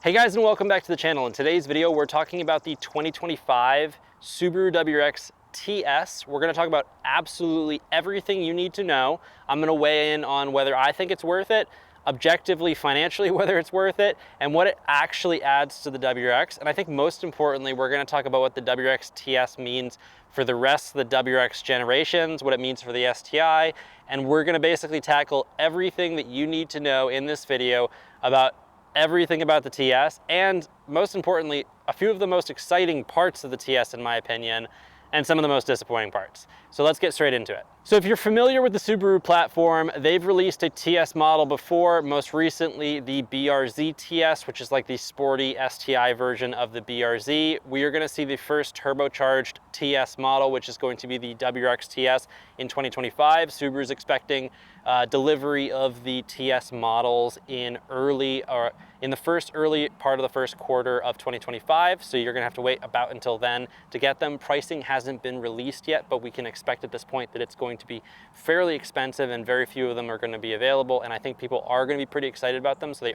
Hey guys, and welcome back to the channel. In today's video, we're talking about the 2025 Subaru WRX TS. We're gonna talk about absolutely everything you need to know. I'm gonna weigh in on whether I think it's worth it, objectively, financially, whether it's worth it, and what it actually adds to the WRX. And I think most importantly, we're gonna talk about what the WRX TS means for the rest of the WRX generations, what it means for the STI, and we're gonna basically tackle everything that you need to know in this video about everything about the TS, and most importantly, a few of the most exciting parts of the TS in my opinion, and some of the most disappointing parts. So let's get straight into it. So if you're familiar with the Subaru platform, they've released a TS model before, most recently the BRZ TS, which is like the sporty STI version of the BRZ. We are gonna see the first turbocharged TS model, which is going to be the WRX TS in 2025. Subaru's expecting delivery of the TS models in the first early part of the first quarter of 2025. So you're gonna have to wait about until then to get them. Pricing hasn't been released yet, but we can expect at this point that it's going to be fairly expensive and very few of them are going to be available. And I think people are going to be pretty excited about them. So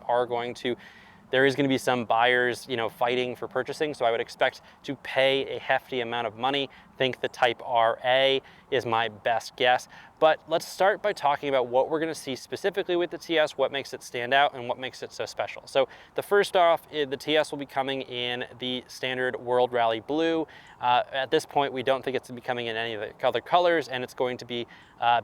there is going to be some buyers, fighting for purchasing. So I would expect to pay a hefty amount of money. Think the Type RA is my best guess. But let's start by talking about what we're going to see specifically with the TS, what makes it stand out and what makes it so special. So the first off, the TS will be coming in the standard World Rally Blue. At this point, we don't think it's going to be coming in any of the other colors, and it's going to be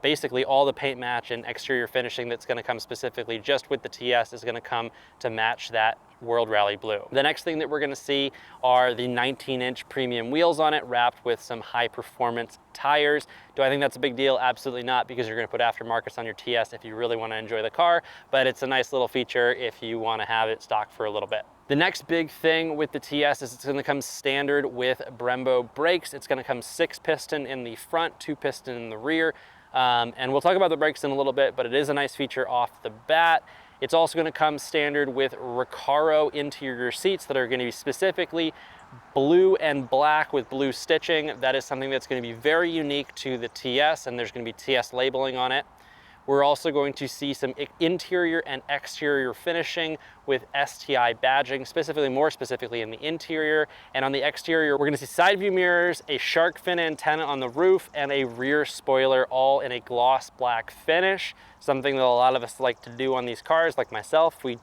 basically all the paint match and exterior finishing that's going to come specifically just with the TS is going to come to match that World Rally Blue. The next thing that we're going to see are the 19-inch premium wheels on it, wrapped with some high-performance tires. Do I think that's a big deal? Absolutely not, because you're going to put aftermarkets on your TS if you really want to enjoy the car, but it's a nice little feature if you want to have it stock for a little bit. The next big thing with the TS is it's going to come standard with Brembo brakes. It's going to come 6-piston in the front, 2-piston in the rear. And we'll talk about the brakes in a little bit, but it is a nice feature off the bat. It's also going to come standard with Recaro interior seats that are going to be specifically blue and black with blue stitching. That is something that's going to be very unique to the TS, and there's going to be TS labeling on it. We're also going to see some interior and exterior finishing with STI badging, more specifically in the interior. And on the exterior, we're gonna see side view mirrors, a shark fin antenna on the roof, and a rear spoiler, all in a gloss black finish. Something that a lot of us like to do on these cars, like myself. We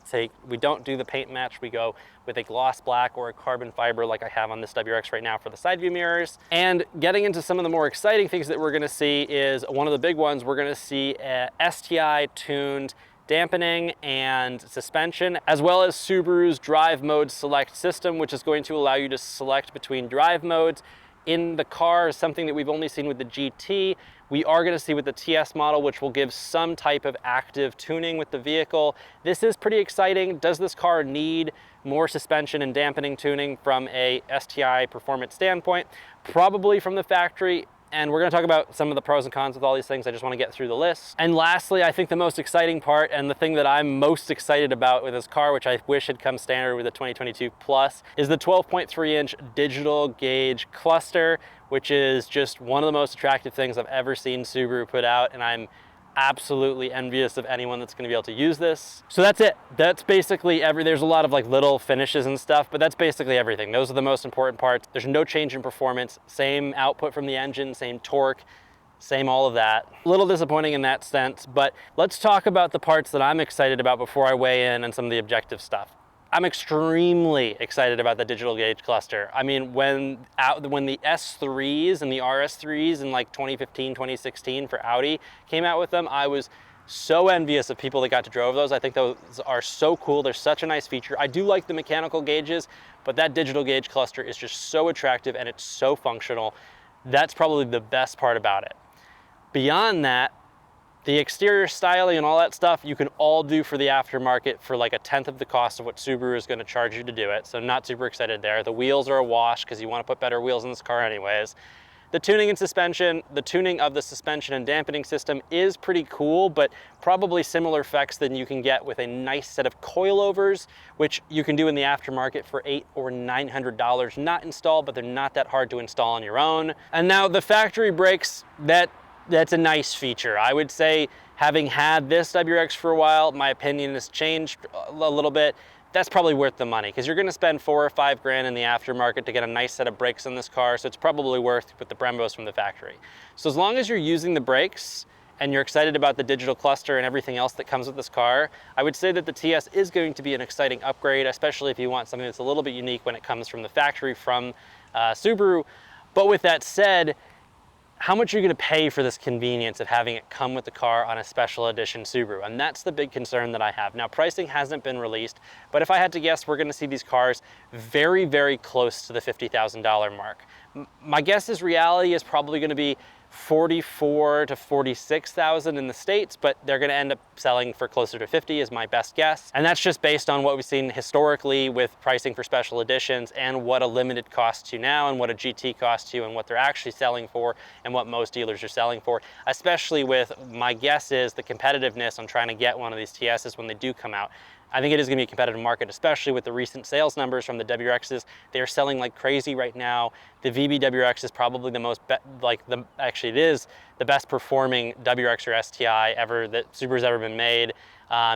don't do the paint match, we go with a gloss black or a carbon fiber like I have on this WRX right now for the side view mirrors. And getting into some of the more exciting things that we're gonna see is one of the big ones. We're gonna see a STI tuned dampening and suspension, as well as Subaru's drive mode select system, which is going to allow you to select between drive modes in the car, something that we've only seen with the GT. We are going to see with the TS model, which will give some type of active tuning with the vehicle. This is pretty exciting. Does this car need more suspension and dampening tuning from a STI performance standpoint? Probably from the factory. And we're going to talk about some of the pros and cons with all these things. I just want to get through the list. And lastly, I think the most exciting part and the thing that I'm most excited about with this car, which I wish had come standard with the 2022 Plus, is the 12.3-inch digital gauge cluster, which is just one of the most attractive things I've ever seen Subaru put out. And I'm absolutely envious of anyone that's going to be able to use this. So that's it. That's basically there's a lot of like little finishes and stuff, but that's basically everything. Those are the most important parts. There's no change in performance, same output from the engine, same torque, same all of that. A little disappointing in that sense, but let's talk about the parts that I'm excited about before I weigh in on some of the objective stuff. I'm extremely excited about the digital gauge cluster. I mean, when the S3s and the RS3s in like 2015, 2016 for Audi came out with them, I was so envious of people that got to drive those. I think those are so cool. They're such a nice feature. I do like the mechanical gauges, but that digital gauge cluster is just so attractive and it's so functional. That's probably the best part about it. Beyond that, the exterior styling and all that stuff, you can all do for the aftermarket for like 1/10 of the cost of what Subaru is going to charge you to do it. So not super excited there. The wheels are a wash because you want to put better wheels in this car anyways. The tuning and suspension, the tuning of the suspension and dampening system is pretty cool, but probably similar effects than you can get with a nice set of coilovers, which you can do in the aftermarket for $800 or $900 not installed, but they're not that hard to install on your own. And now the factory brakes, that's a nice feature. I would say, having had this WRX for a while, my opinion has changed a little bit. that's probably worth the money, because you're gonna spend 4 or 5 grand in the aftermarket to get a nice set of brakes in this car, so it's probably worth to put the Brembos from the factory. So as long as you're using the brakes and you're excited about the digital cluster and everything else that comes with this car, I would say that the TS is going to be an exciting upgrade, especially if you want something that's a little bit unique when it comes from the factory from Subaru. But with that said, how much are you gonna pay for this convenience of having it come with the car on a special edition Subaru? And that's the big concern that I have. Now, pricing hasn't been released, but if I had to guess, we're gonna see these cars very, very close to the $50,000 mark. My guess is reality is probably gonna be 44 to 46,000 in the States, but they're gonna end up selling for closer to 50 is my best guess. And that's just based on what we've seen historically with pricing for special editions and what a limited costs you now and what a GT costs you and what they're actually selling for and what most dealers are selling for, especially with, my guess is, the competitiveness on trying to get one of these TSs when they do come out. I think it is going to be a competitive market, especially with the recent sales numbers from the WRXs. They are selling like crazy right now. The VB WRX is probably the most, actually it is the best performing WRX or STI ever that Subaru's ever been made,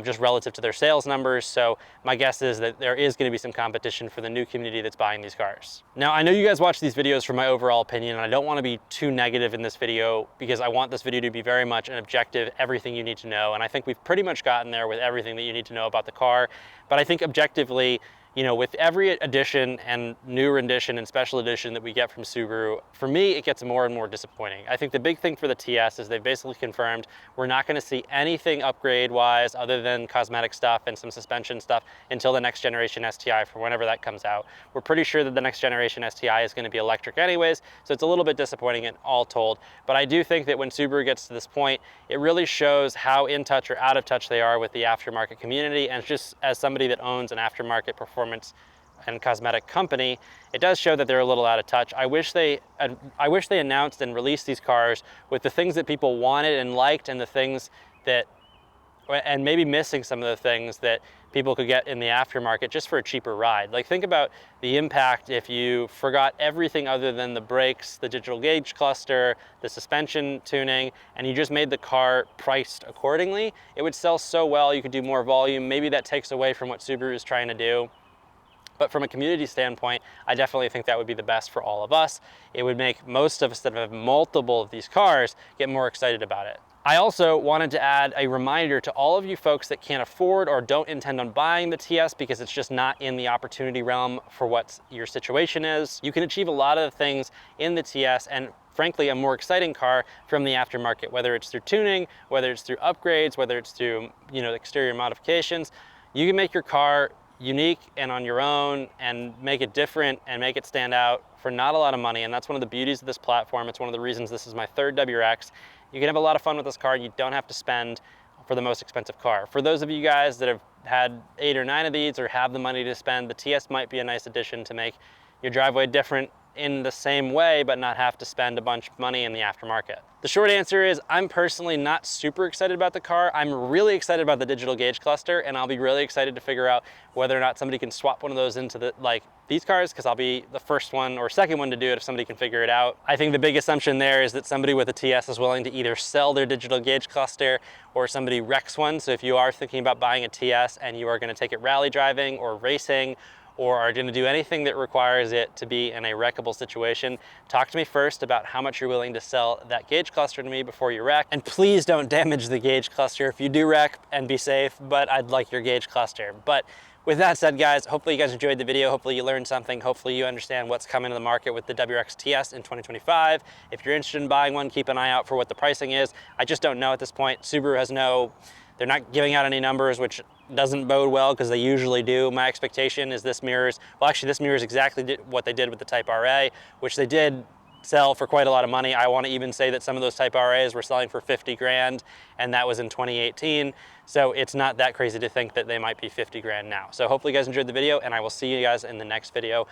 just relative to their sales numbers. So my guess is that there is going to be some competition for the new community that's buying these cars. Now, I know you guys watch these videos for my overall opinion, and I don't want to be too negative in this video because I want this video to be very much an objective, everything you need to know. And I think we've pretty much gotten there with everything that you need to know about the car. But I think objectively, you know, with every edition and new rendition and special edition that we get from Subaru, for me, it gets more and more disappointing. I think the big thing for the TS is they've basically confirmed we're not going to see anything upgrade-wise other than cosmetic stuff and some suspension stuff until the next generation STI, for whenever that comes out. We're pretty sure that the next generation STI is going to be electric anyways, so it's a little bit disappointing in all told. But I do think that when Subaru gets to this point, it really shows how in touch or out of touch they are with the aftermarket community. And just as somebody that owns an aftermarket performance and cosmetic company, it does show that they're a little out of touch. I wish they announced and released these cars with the things that people wanted and liked, and the things that, and maybe missing some of the things that people could get in the aftermarket just for a cheaper ride. Like, think about the impact if you forgot everything other than the brakes, the digital gauge cluster, the suspension tuning, and you just made the car priced accordingly. It would sell so well, you could do more volume. Maybe that takes away from what Subaru is trying to do. But from a community standpoint, I definitely think that would be the best for all of us. It would make most of us that have multiple of these cars get more excited about it. I also wanted to add a reminder to all of you folks that can't afford or don't intend on buying the TS because it's just not in the opportunity realm for what your situation is. You can achieve a lot of the things in the TS, and frankly, a more exciting car from the aftermarket, whether it's through tuning, whether it's through upgrades, whether it's through, you know, exterior modifications. You can make your car unique and on your own and make it different and make it stand out for not a lot of money. And that's one of the beauties of this platform. It's one of the reasons this is my third WRX. You can have a lot of fun with this car. You don't have to spend for the most expensive car. For those of you guys that have had 8 or 9 of these or have the money to spend, the TS might be a nice addition to make your driveway different in the same way, but not have to spend a bunch of money in the aftermarket. The short answer is I'm personally not super excited about the car. I'm really excited about the digital gauge cluster, and I'll be really excited to figure out whether or not somebody can swap one of those into these cars, because I'll be the first one or second one to do it if somebody can figure it out. I think the big assumption there is that somebody with a TS is willing to either sell their digital gauge cluster or somebody wrecks one. So if you are thinking about buying a TS and you are going to take it rally driving or racing, or are going to do anything that requires it to be in a wreckable situation, talk to me first about how much you're willing to sell that gauge cluster to me before you wreck. And please don't damage the gauge cluster. If you do wreck, and be safe, but I'd like your gauge cluster. But with that said, guys, hopefully you guys enjoyed the video. Hopefully you learned something. Hopefully you understand what's coming to the market with the WRX TS in 2025. If you're interested in buying one, keep an eye out for what the pricing is. I just don't know at this point. Subaru has they're not giving out any numbers, which doesn't bode well because they usually do. My expectation is this mirrors exactly what they did with the Type RA, which they did sell for quite a lot of money. I want to even say that some of those Type RAs were selling for 50 grand, and that was in 2018. So it's not that crazy to think that they might be 50 grand now. So hopefully you guys enjoyed the video, and I will see you guys in the next video.